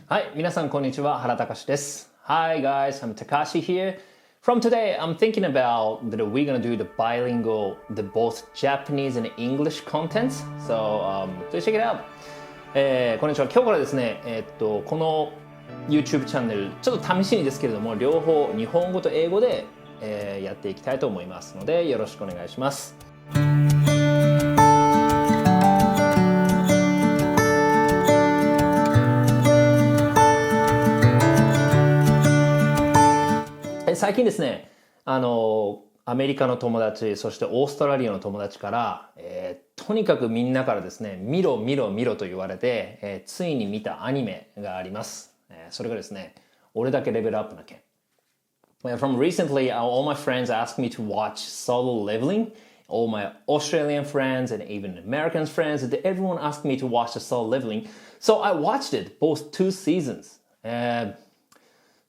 はい、皆さんこんにちは、原隆です。Hi guys, I'm Takashi here. From today, I'm thinking about that we're gonna do the bilingual, the both Japanese and English contents. So, please check it out. こんにちは。今日からですね、この YouTube チャンネル、ちょっと試しにですけれども、両方日本語と英語で、やっていきたいと思いますので、よろしくお願いします。最近ですね、アメリカの友達、そしてオーストラリアの友達から、とにかくみんなからですね、見ろ見ろ見ろと言われて、ついに見たアニメがあります。それがですね、俺だけレベルアップな件。From recently, all my friends asked me to watch Solo Leveling. All my Australian friends and even American friends, everyone asked me to watch the Solo Leveling. So I watched it, both two seasons.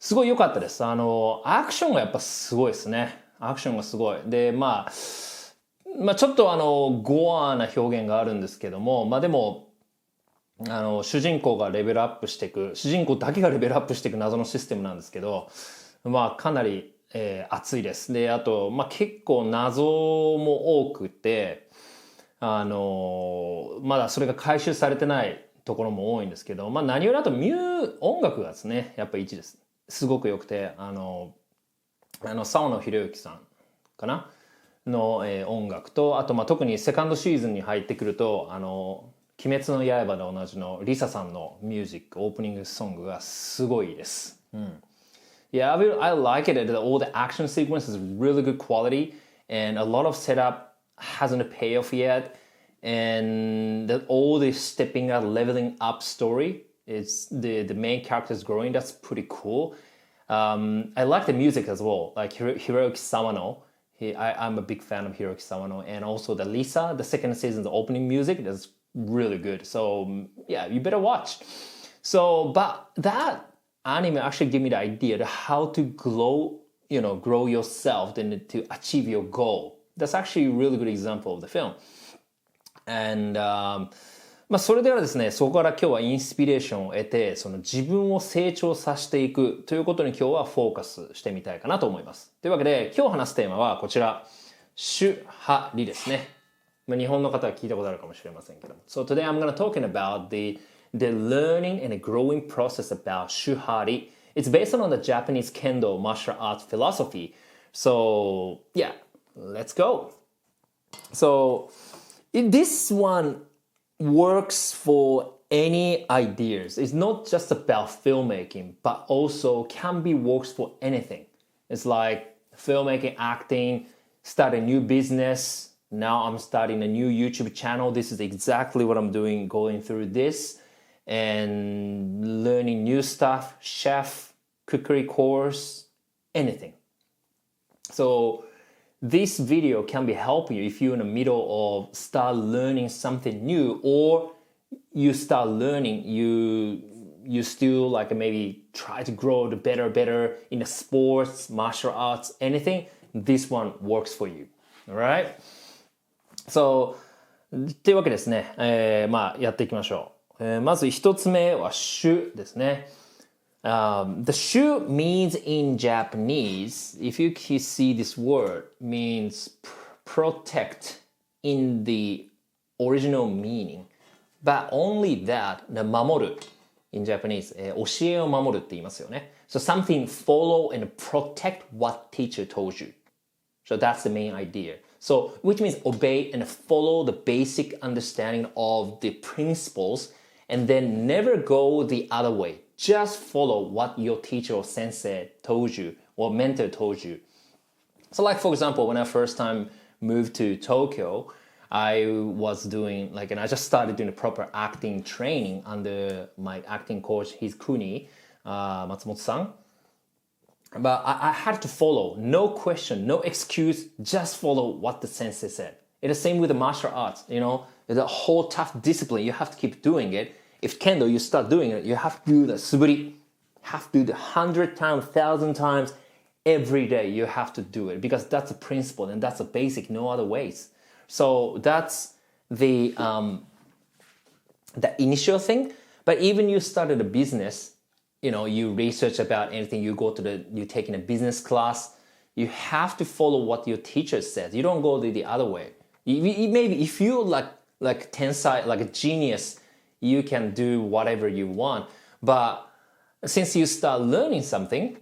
すごい良かったです。アクションがやっぱすごいですね。アクションがすごい。で、まあちょっとゴアな表現があるんですけども、でも、主人公がレベルアップしていく、主人公だけがレベルアップしていく謎のシステムなんですけど、かなり、熱いです。で、あと、結構謎も多くて、まだそれが回収されてないところも多いんですけど、何よりあと音楽がですね、やっぱ1です。すごく良くて、沢野弘之さんかなの、音楽と、あと特にセカンドシーズンに入ってくると、鬼滅の刃でおなじのリサさんのミュージック、オープニングソングがすごいです。Yeah, I like it. All the action sequence is really good quality, and a lot of setup hasn't paid off yet. And all the stepping up, leveling up story, it's the main character is growing. That's pretty cool. I like the music as well, like Hiroki Sawano. I'm a big fan of Hiroki Sawano, and also the Lisa, the second season's opening music, that's really good. So yeah, you better watch. So, but that anime actually gave me the idea of how to grow yourself and to achieve your goal. That's actually a really good example of the film. And それではですね、そこから今日はインスピレーションを得て、その自分を成長させていくということに今日はフォーカスしてみたいかなと思います。というわけで、今日話すテーマはこちら、Shu-Ha-Riですね。日本の方は聞いたことあるかもしれませんけども。So today I'm going to talking about the learning and growing process about Shu-Ha-Ri. It's based on the Japanese Kendo martial arts philosophy. So yeah, let's go. So this one works for any ideas. It's not just about filmmaking, but also can be works for anything. It's like filmmaking, acting, start a new business. Now I'm starting a new YouTube channel. This is exactly what I'm doing, going through this and learning new stuff, chef, cookery course, anything. So this video can be helping you if you're in the middle of start learning something new, or you start learning, you still like maybe try to grow the better in the sports, martial arts, anything. This one works for you. Alright? So っていうわけですね。やっていきましょう。まず一つ目は主ですね。The shu means in Japanese, if you see this word, means protect in the original meaning. But only that, the 守る in Japanese, 教えを守るって言いますよね。So something follow and protect what teacher told you. So that's the main idea. So which means obey and follow the basic understanding of the principles and then never go the other way. Just follow what your teacher or sensei told you or mentor told you. So like, for example, when I first time moved to Tokyo, I was doing and I just started doing a proper acting training under my acting coach, his Kuni, Matsumoto-san. But I had to follow, no question, no excuse, just follow what the sensei said. It's the same with the martial arts, it's a whole tough discipline. You have to keep doing it. If kendo, you start doing it, you have to do the suburi. Have to do the 100 times, 1,000 times every day. You have to do it because that's the principle and that's the basic, no other ways. So that's the initial thing. But even you started a business, you research about anything, you take in a business class, you have to follow what your teacher says. You don't go the other way. Maybe if you're like tensai, like a genius, you can do whatever you want. But since you start learning something,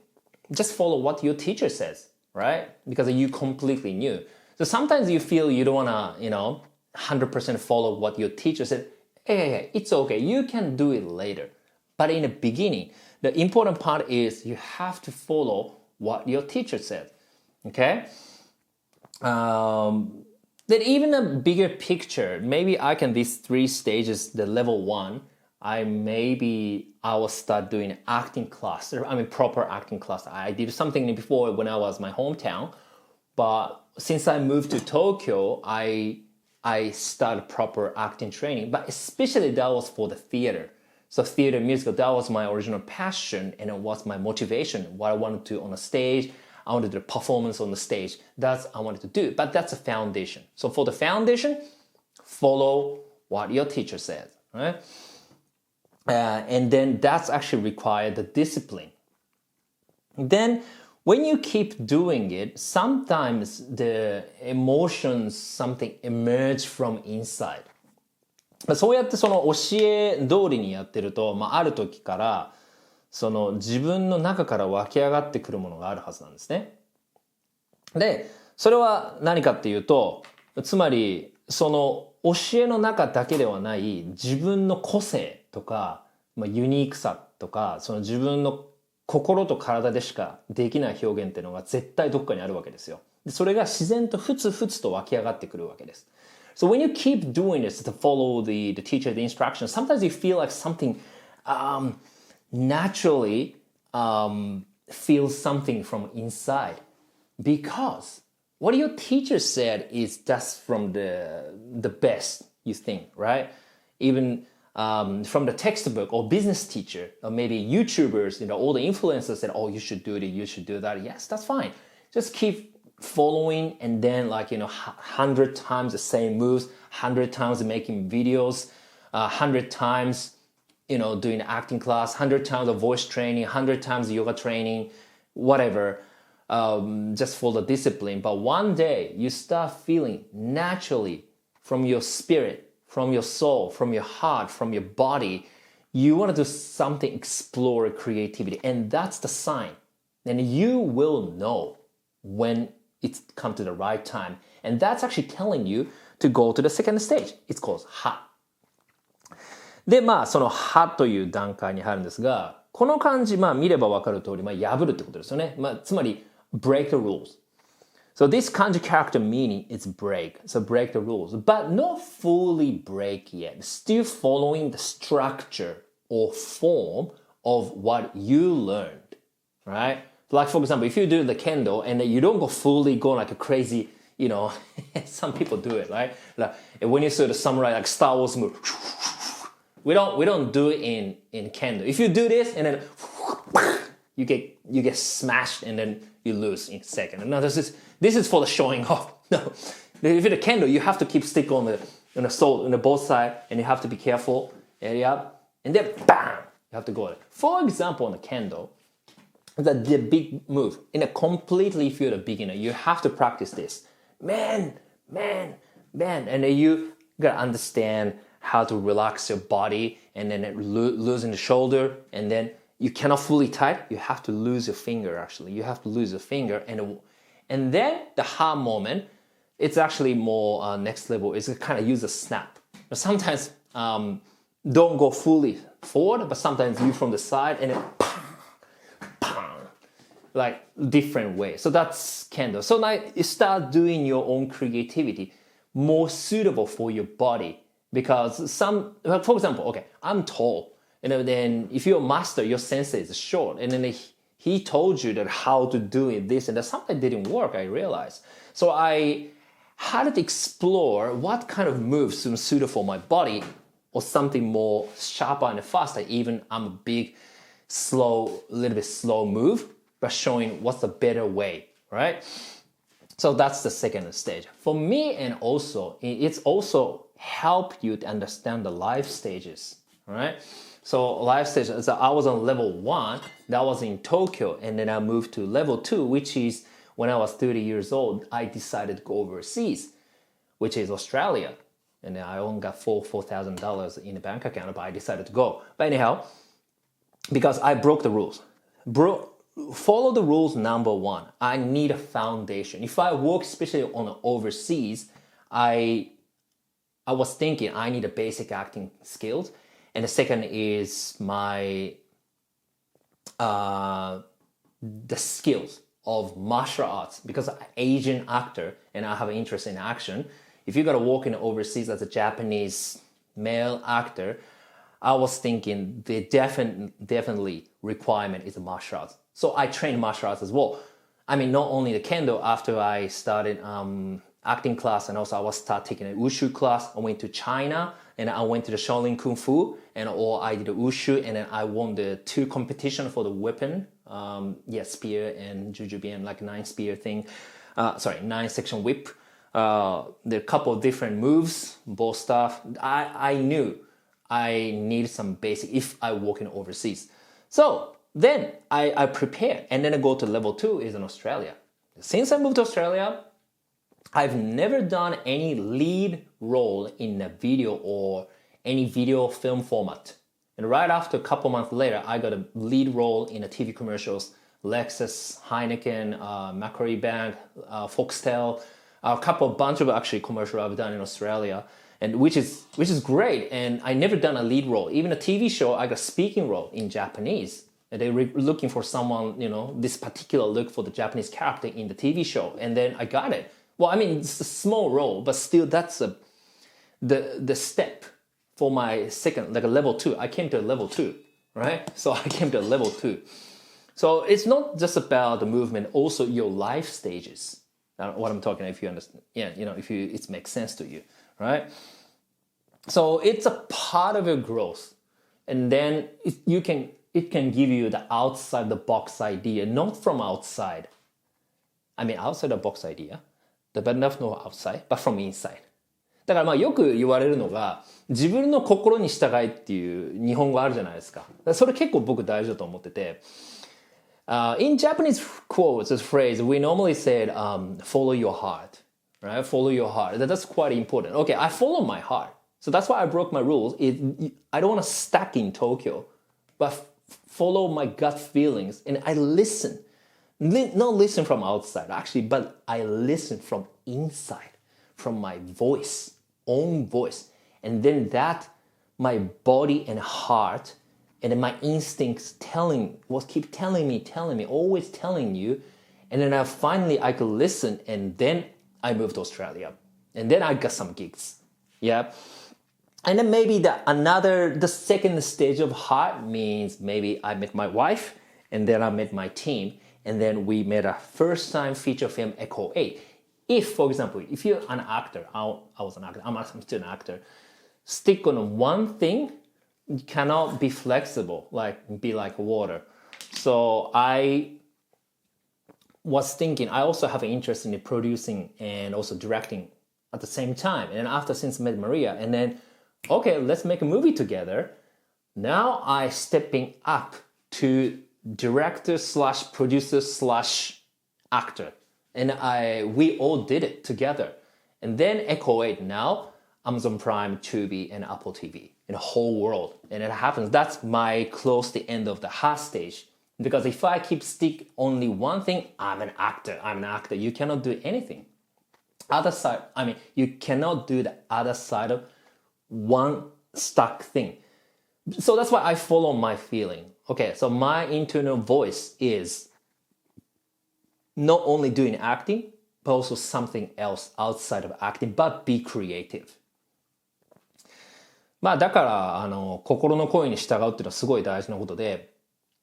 just follow what your teacher says, right? Because you completely new. So sometimes you feel you don't want to, 100% follow what your teacher said. Hey, it's okay. You can do it later. But in the beginning, the important part is you have to follow what your teacher said. Okay? Then even a bigger picture, maybe these 3 stages, the level 1, I will start doing acting class. Proper acting class. I did something before when I was my hometown, but since I moved to Tokyo, I started proper acting training. But especially that was for the theater. So theater, musical, that was my original passion, and it was my motivation. What I wanted to do on a stage, I wanted to do a performance on the stage. That's I wanted to do. But that's a foundation. So for the foundation, follow what your teacher says, right? And then that's actually required the discipline. Then when you keep doing it, sometimes the emotions, something emerge from inside. そうやってその教え通りにやってると、ある時からその自分の中から湧き上がってくるものがあるはずなんですね。で、それは何かっていうと、つまりその教えの中だけではない自分の個性とか、ユニークさとか、その自分の心と体でしかできない表現っていうのが絶対どこかにあるわけですよ。でそれが自然とふつふつと湧き上がってくるわけです。So when you keep doing this to follow the teacher, the instructions, sometimes you feel like something naturally feels something from inside. Because what your teacher said is just from the best, you think, right? Even from the textbook or business teacher, or maybe YouTubers, all the influencers said, oh, you should do it, you should do that. Yes, that's fine. Just keep following, and then 100 times the same moves, 100 times making videos, 100 times doing acting class, 100 times of voice training, 100 times yoga training, whatever, just for the discipline. But one day you start feeling naturally from your spirit, from your soul, from your heart, from your body, you want to do something, explore creativity, and that's the sign. And you will know when it's come to the right time. And that's actually telling you to go to the second stage. It's called Ha. で、そのはという段階に入るんですが、この漢字、見ればわかる通り、破るってことですよね。つまり、break the rules. So this kanji character meaning is break. So break the rules. But not fully break yet. Still following the structure or form of what you learned. Right? Like, for example, if you do the kendo and you don't fully go like a crazy, some people do it, right? Like when you see the samurai, like Star Wars move, we don't do it in kendo. If you do this and then you get smashed and then you lose in a second. No, this is for the showing off. No, if you're the kendo, you have to keep stick on the sword on the both side, and you have to be careful. And then bam, you have to go. For example, on the kendo, the big move in a completely, if you're a beginner, you have to practice this. Man, and then you gotta understand how to relax your body, and then loosen the shoulder, and then you cannot fully tight. You have to lose your finger. Actually, you have to lose your finger, and then the ha moment, it's actually more next level. It's kind of use a snap. But sometimes don't go fully forward, but sometimes you from the side and then like different way. So that's kendo. So now you start doing your own creativity more suitable for your body, because for example, okay, I'm tall, and then if you're a master, your sensei is short, and then he told you that how to do it, this and that. Something didn't work, I realized. So I had to explore what kind of moves are suitable for my body, or something more sharper and faster. Even I'm a big, slow, a little bit slow move, but showing what's the better way, right? So that's the second stage. For me, and also, it's also help you to understand the life stages, right? So life stage, so I was on level 1, that was in Tokyo, and then I moved to level 2, which is when I was 30 years old, I decided to go overseas, which is Australia. And then I only got $4,000 in the bank account, but I decided to go. But anyhow, because I broke the rules. Follow the rules number 1. I need a foundation. If I work especially on overseas, I was thinking I need a basic acting skills. And the second is my the skills of martial arts, because I'm an Asian actor and I have an interest in action. If you gotta work in overseas as a Japanese male actor, I was thinking the definitely requirement is a martial arts. So I trained martial arts as well. I mean, not only the kendo. After I started acting class, and also I was start taking an wushu class. I went to China and I went to the Shaolin Kung Fu, and or I did a wushu, and then I won the 2 competition for the weapon. Spear and jujubee, like 9 spear thing. 9 section whip. There are a couple of different moves, both stuff. I knew I need some basic if I work in overseas. So then I prepared, and then I go to level 2 is in Australia. Since I moved to Australia, I've never done any lead role in a video or any video film format. And right after a couple months later, I got a lead role in a TV commercials, Lexus, Heineken, Macquarie Bank, Foxtel, a bunch of actually commercial I've done in Australia, and which is great. And I never done a lead role. Even a TV show, I got speaking role in Japanese. And they were looking for someone, this particular look for the Japanese character in the TV show, and then I got it. Well, I mean, it's a small role, but still, that's the step for my second, like a level 2. I came to a level 2, right? So I came to a level 2. So it's not just about the movement, also your life stages. What I'm talking, if you understand, if it makes sense to you, right? So it's a part of your growth, and then it can give you the outside the box idea, not from outside. I mean, outside the box idea, but not from outside, but from inside. だからよく言われるのが、自分の心に従いっていう日本語あるじゃないですか。それ結構僕大事だと思ってて。In Japanese quotes, this phrase, we normally said, follow your heart, right? Follow your heart. That's quite important. Okay, I follow my heart. So that's why I broke my rules. I don't want to stuck in Tokyo, but follow my gut feelings. And I listen. Not listen from outside, actually, but I listen from inside, from my own voice. And then that, my body and heart, and then my instincts keep telling me, always telling you. And then I could listen, and then I moved to Australia. And then I got some gigs. Yeah. And then maybe the second stage of heart means maybe I met my wife, and then I met my team, and then we made a first time feature film, Echo 8. If, for example, if you're an actor, I was an actor, I'm still an actor, stick on one thing, you cannot be flexible, be like water. So I was thinking, I also have an interest in producing and also directing at the same time. And after since met Maria, and then, okay, let's make a movie together. Now I stepping up to director / producer / actor. And we all did it together. And then Echo 8 now, Amazon Prime, Tubi, and Apple TV in the whole world. And it happens. That's my close the end of the heart stage. Because if I stick only one thing, I'm an actor. You cannot do anything. Other side, you cannot do the other side of one stuck thing. So that's why I follow my feeling. Okay, so my internal voice is not only doing acting, but also something else outside of acting, but be creative. だから心の声に従うっていうのはすごい大事なことで、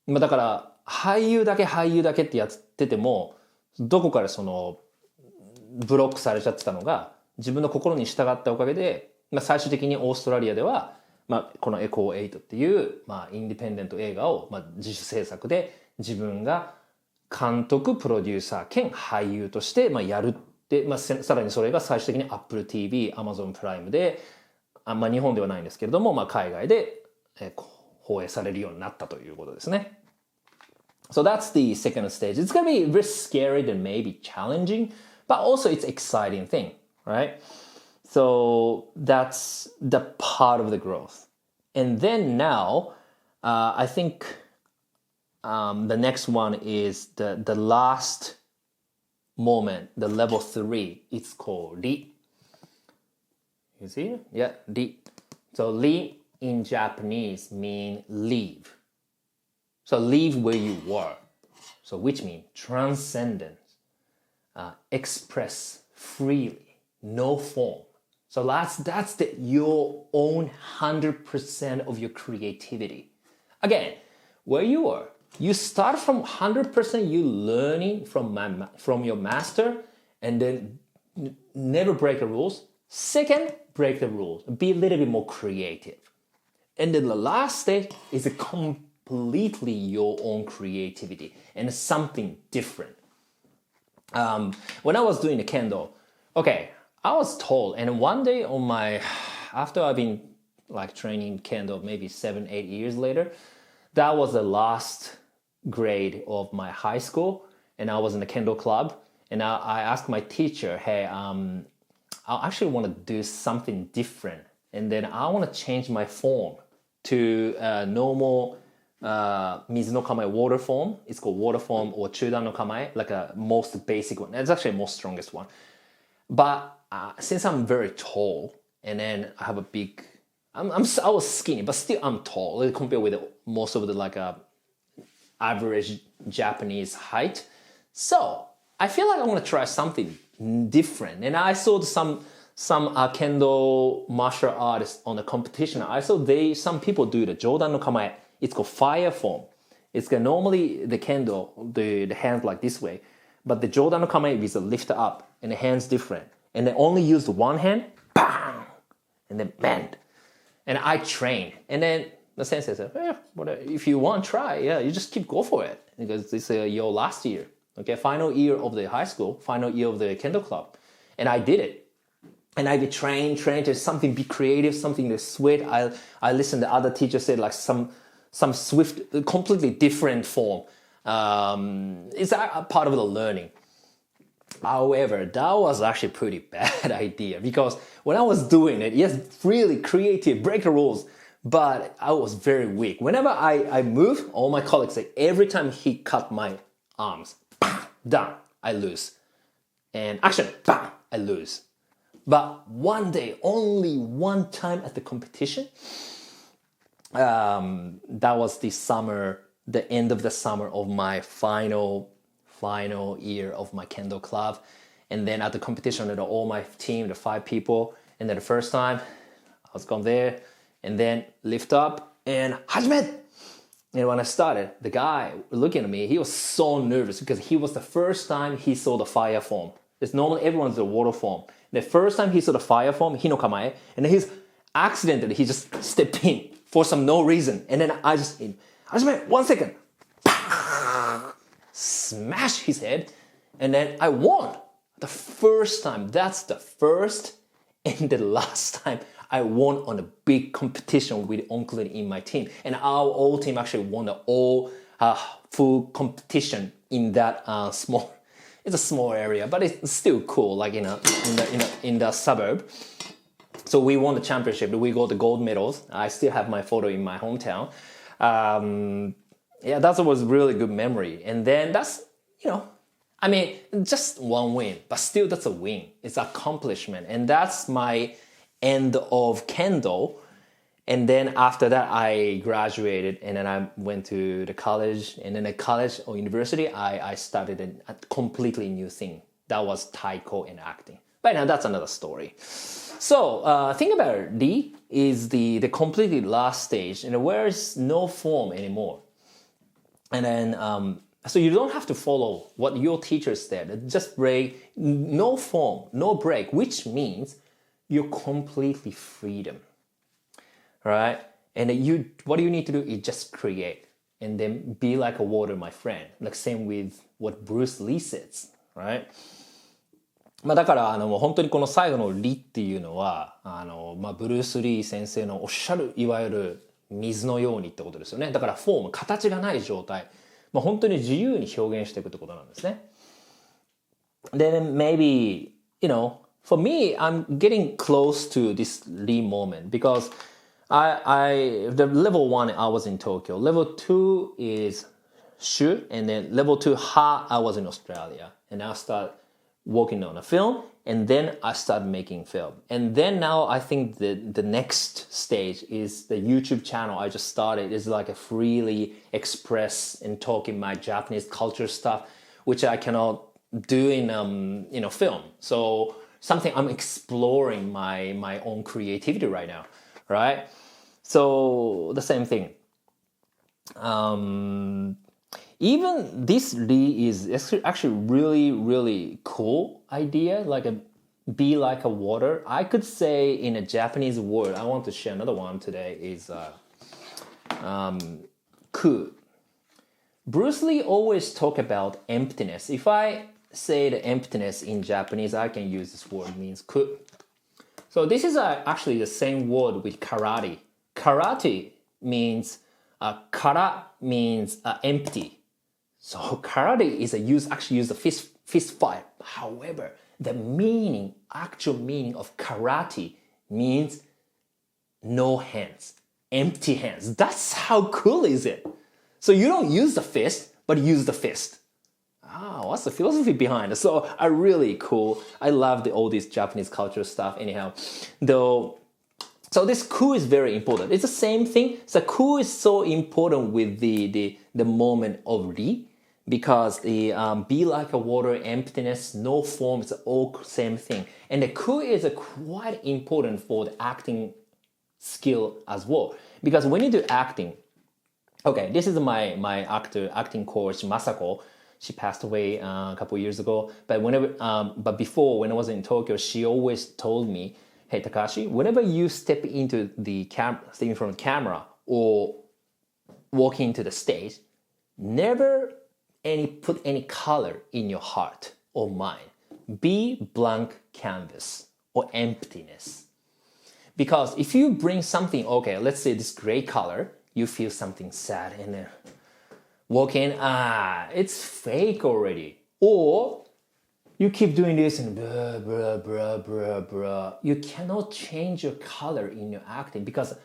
だから俳優だけってやってても、どこからブロックされちゃってたのが自分の心に従ったおかげで、最終的にオーストラリアでは、このエコー8っていう、インディペンデント映画を、自主制作で自分が監督プロデューサー兼俳優として、やるって、さらにそれが最終的に Apple TV、Amazon プライムで、日本ではないんですけれども、海外で、放映されるようになったということですね。So that's the second stage. It's going to be very scary and maybe challenging, but also it's exciting thing, right? So that's the part of the growth. And then now, I think the next one is the last moment, the level 3. It's called Ri. You see? Yeah, Ri. So Ri in Japanese mean leave. So leave where you were. So which means transcendence, express freely, no form. So that's your own 100% of your creativity. Again, where you are, you start from 100% you learning from your master, and then never break the rules. Second, break the rules. Be a little bit more creative. And then the last stage is a completely your own creativity and something different. When I was doing the kendo, okay, I was told, and one day after I've been like training kendo maybe 7-8 years later, that was the last grade of my high school, and I was in the kendo club, and I asked my teacher, hey, I actually want to do something different, and then I want to change my form to normal mizu no kamae water form. It's called water form or chudan no kamae, like a most basic one. It's actually the most strongest one. But since I'm very tall, and then I have a big, I was skinny, but still I'm tall compared with most of the like average Japanese height. So I feel like I want to try something different. And I saw some kendo martial artists on the competition. I saw some people do the jodan no kamae. It's called fire form. It's normally the kendo, the hands like this way, but the jodan no kamae is a lift up and the hands different. And they only use one hand, bang, and then bend. And I trained. And then the sensei said, if you want, try. Yeah, you just go for it. Because this is your last year. Okay, final year of the high school, final year of the kendo club. And I did it. And I be trained to something, be creative, something to sweat. I listened to other teachers say like some swift, completely different form. It's a part of the learning. However, that was actually a pretty bad idea because when I was doing it, yes, really creative, break the rules, but I was very weak. Whenever I move, all my colleagues say every time he cut my arms, bam, down, I lose. And action, bam, I lose. But one day, only one time at the competition, that was the summer, the end of the summer of my final year of my kendo club. And then at the competition with all my team, the 5 people, and then the first time I was gone there and then lift up and hajime. And when I started, the guy looking at me, he was so nervous because he was the first time he saw the fire form. It's normally everyone's the water form. The first time he saw the fire form, hi no kamae, and then accidentally he just stepped in for some no reason. And then I just, hajime, 1 second. Smash his head, and then I won. The first time, that's the first and the last time I won on a big competition with included in my team. And our whole team actually won the all full competition in that small, it's a small area, but it's still cool, like in the suburb. So we won the championship. We got the gold medals. I still have my photo in my hometown. Yeah, that was really good memory. And then that's, just one win, but still that's a win. It's an accomplishment. And that's my end of kendo. And then after that, I graduated and then I went to the college. And then at college or university, I started a completely new thing. That was taiko and acting. But now that's another story. So think about it. Ri is the completely last stage, and where is no form anymore. And then, so you don't have to follow what your teacher said. Just break, no form, no break, which means you're completely freedom, right? And what you need to do is just create and then be like a water, my friend. Like same with what Bruce Lee says, right? だから本当にこの最後の「リ」っていうのはブルース・リー先生のおっしゃるいわゆる水のようにってことですよね。だからフォーム、形がない状態。本当に自由に表現していくってことなんですね。Then maybe, for me, I'm getting close to this Lee moment because the level 1 I was in Tokyo. Level 2 is Shu, and then level 2 Ha I was in Australia. And I start working on a film, and then I start making film. And then now I think the next stage is the YouTube channel I just started is like a freely express and talk in my Japanese culture stuff, which I cannot do in film. So something I'm exploring my own creativity right now, right? So the same thing. Even this Lee is actually really, really cool idea, like be like a water. I could say in a Japanese word, I want to share another one today, is ku. Bruce Lee always talk about emptiness. If I say the emptiness in Japanese, I can use this word, means ku. So this is actually the same word with karate. Karate means, kara means empty. So karate is actually use the fist fight. However, the actual meaning of karate means no hands, empty hands. That's how cool is it? So you don't use the fist, but use the fist. What's the philosophy behind it? So really cool. I love all this Japanese culture stuff anyhow. So this ku is very important. It's the same thing. So ku is so important with the moment of Ri, because the be like a water, emptiness, no form, it's all same thing. And the ku is quite important for the acting skill as well. Because when you do acting, okay, this is my acting coach, Masako. She passed away a couple years ago. But before, when I was in Tokyo, she always told me, "Hey Takashi, whenever you step into the stepping from the camera or walk into the stage, never put any color in your heart or mind. Be blank canvas or emptiness. Because if you bring something, okay, let's say this gray color, you feel something sad and then walk in, it's fake already. Or you keep doing this and blah, blah, blah, blah, blah. You cannot change your color in your acting, because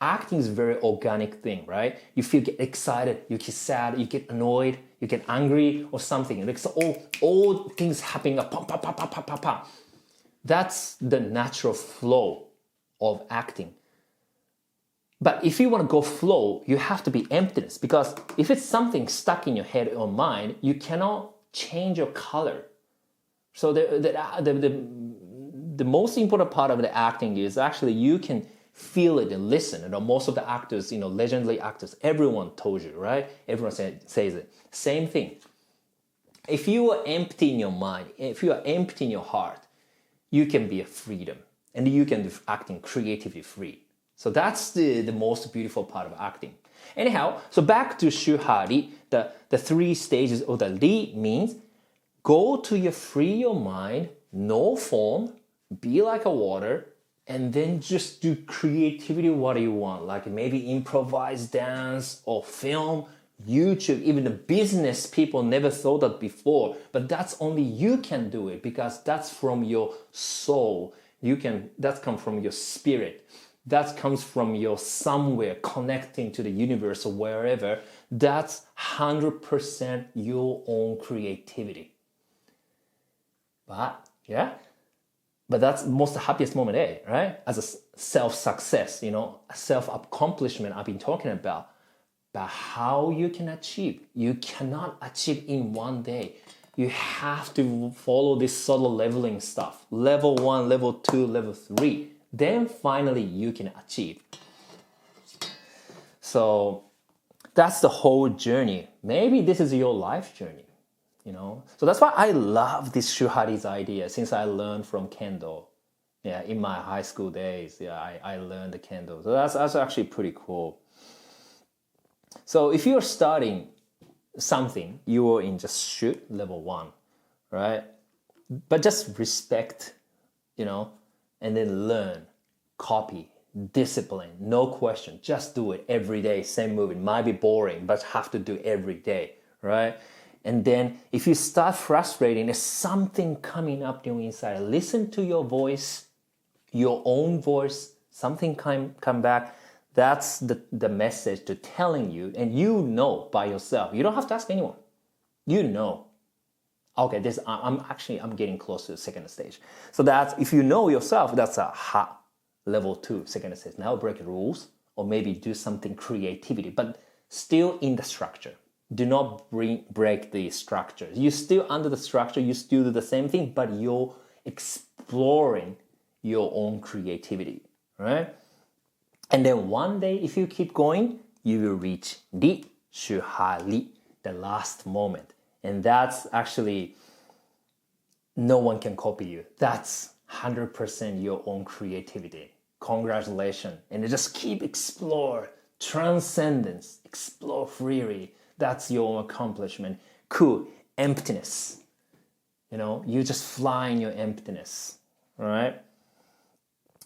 acting is a very organic thing, right? You get excited, you get sad, you get annoyed, you get angry or something. Like, so all things happening, pam, pam, pam, pam, pam, pam, pam. That's the natural flow of acting. But if you want to go flow, you have to be emptiness, because if it's something stuck in your head or mind, you cannot change your color. So the most important part of the acting is actually you can feel it and listen. And most of the actors, legendary actors, everyone told you, right? Everyone says it. Same thing. If you are empty in your mind, if you are empty in your heart, you can be a freedom, and you can do acting creatively free. So that's the most beautiful part of acting. Anyhow, so back to Shu-Ha-Ri, the 3 stages of the Ri means go to free your mind, no form, be like a water, and then just do creativity what you want. Like maybe improvise dance or film, YouTube, even the business people never thought that before. But that's only you can do it, because that's from your soul. That comes from your spirit. That comes from your somewhere connecting to the universe or wherever. That's 100% your own creativity. But that's most happiest moment, right? As a self-success, a self-accomplishment I've been talking about. But how you can achieve? You cannot achieve in one day. You have to follow this sort of leveling stuff. Level 1, level 2, level 3. Then finally you can achieve. So that's the whole journey. Maybe this is your life journey. So that's why I love this Shu-Ha-Ri's idea, since I learned from Kendo. Yeah, in my high school days, I learned the Kendo. So that's actually pretty cool. So if you're starting something, you are in just shoot level 1, right? But just respect, and then learn, copy, discipline, no question. Just do it every day, same movie. It might be boring, but have to do every day, right? And then if you start frustrating, there's something coming up your inside. Listen to your voice, your own voice, something come back. That's the message to telling you, and you know by yourself. You don't have to ask anyone. You know. Okay, I'm getting close to the second stage. So that's, if you know yourself, that's a level 2, second stage. Now break rules, or maybe do something creativity, but still in the structure. Do not break the structure. You're still under the structure, you still do the same thing, but you're exploring your own creativity, right? And then one day, if you keep going, you will reach the Shu-Ha-Ri, the last moment. And that's actually, no one can copy you. That's 100% your own creativity. Congratulations. And just keep explore, transcendence, explore freely. That's your own accomplishment. Cool. Emptiness. You just fly in your emptiness. All right?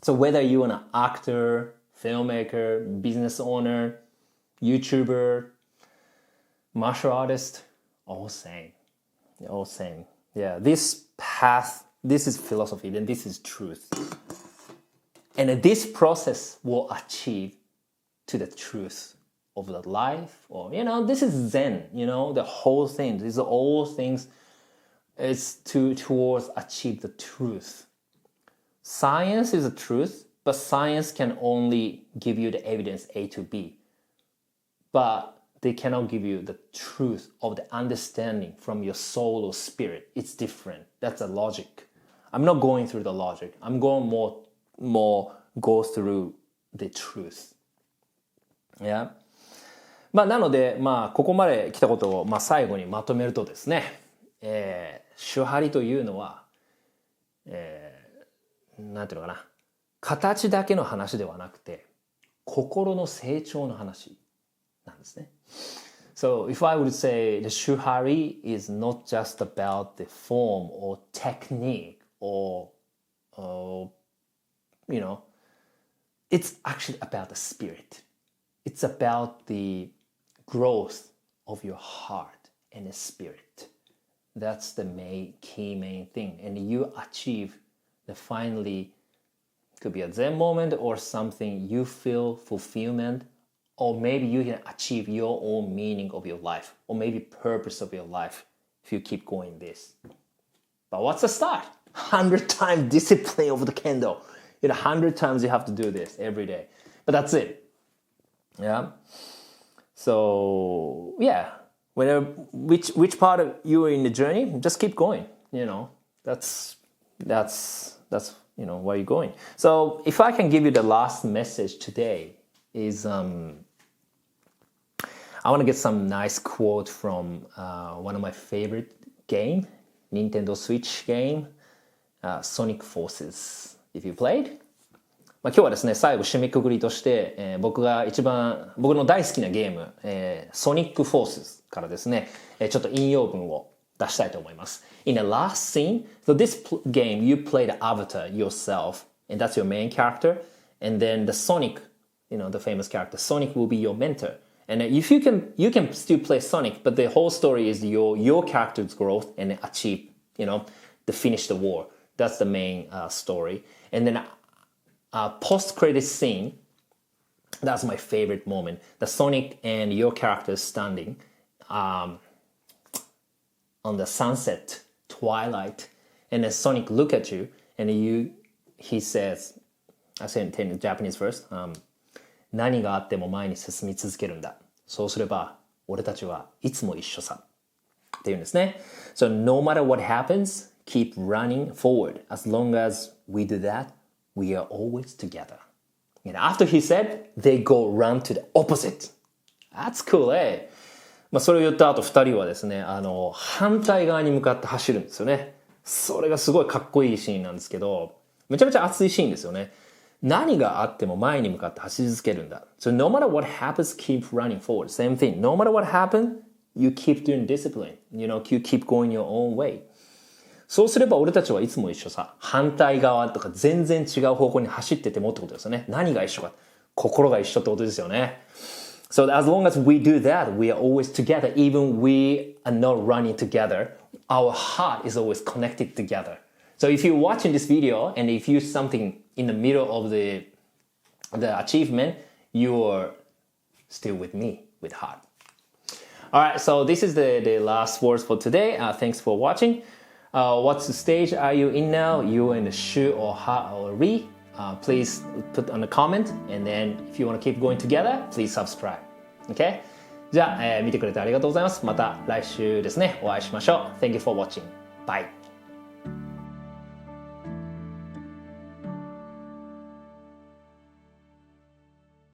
So whether you're an actor, filmmaker, business owner, YouTuber, martial artist, all same. They're all same. Yeah, this path, this is philosophy, then this is truth. And this process will achieve to the truth of the life, or, this is Zen, the whole thing. These are all things is towards achieve the truth. Science is the truth, but science can only give you the evidence A to B. But they cannot give you the truth of the understanding from your soul or spirit. It's different. That's a logic. I'm not going through the logic. I'm going more go through the truth. Yeah. なので、ここまで来たことを、最後にまとめるとですね、手張りというのは、なんていうのかな、形だけの話ではなくて、心の成長の話なんですね。So if I would say the Shu-Ha-Ri is not just about the form or technique or it's actually about the spirit. It's about the growth of your heart and the spirit. That's the main thing. And you achieve the finally, could be a Zen moment or something you feel fulfillment, or maybe you can achieve your own meaning of your life, or maybe purpose of your life if you keep going this. But what's the start? 100 times discipline of the kendo. 100 times you have to do this every day. But that's it. Yeah. So yeah, which part of you are in the journey, just keep going. That's where you're going. So if I can give you the last message today is I want to get some nice quote from one of my favorite game, Nintendo Switch game, Sonic Forces. If you played? 今日はですね、最後締めくくりとして、僕の大好きなゲーム、Sonic Forces からですね、ちょっと引用文を出したいと思います。In the last scene, so this game, you play the avatar yourself, and that's your main character, and then the Sonic, the famous character, Sonic will be your mentor. And if you can still play Sonic, but the whole story is your character's growth and achieve, to finish the war. That's the main story. And then post-credit scene, that's my favorite moment. The Sonic and your character standing on the sunset, twilight, and then Sonic look at you, and he says, I say it in Japanese first, 何があっても前に進み続けるんだ。そうすれば俺たちはいつも一緒さ。っていうんですね。So no matter what happens, keep running forward. As long as we do that, we are always together. And after he said, they go run to the opposite. That's cool, eh? それを言った後2人はですね、反対側に向かって走るんですよね。それがすごいかっこいいシーンなんですけど、めちゃめちゃ熱いシーンですよね。何があっても前に向かって走り続けるんだ。So no matter what happens, keep running forward. Same thing. No matter what happens, you keep doing discipline. You keep going your own way. そうすれば俺たちはいつも一緒さ、反対側とか全然違う方向に走っててもってことですよね。何が一緒か。心が一緒ってことですよね。So as long as we do that, we are always together. Even we are not running together, our heart is always connected together. So if you're watching this video and if you're something in the middle of the achievement, you're still with me, with heart. Alright, so this is the last words for today. Thanks for watching. What stage are you in now? You in the Shu-Ha-Ri? Please put on a comment, and then if you want to keep going together, please subscribe. Okay? じゃあ、見てくれてありがとうございます。また来週ですね、お会いしましょう。Thank you for watching. Bye.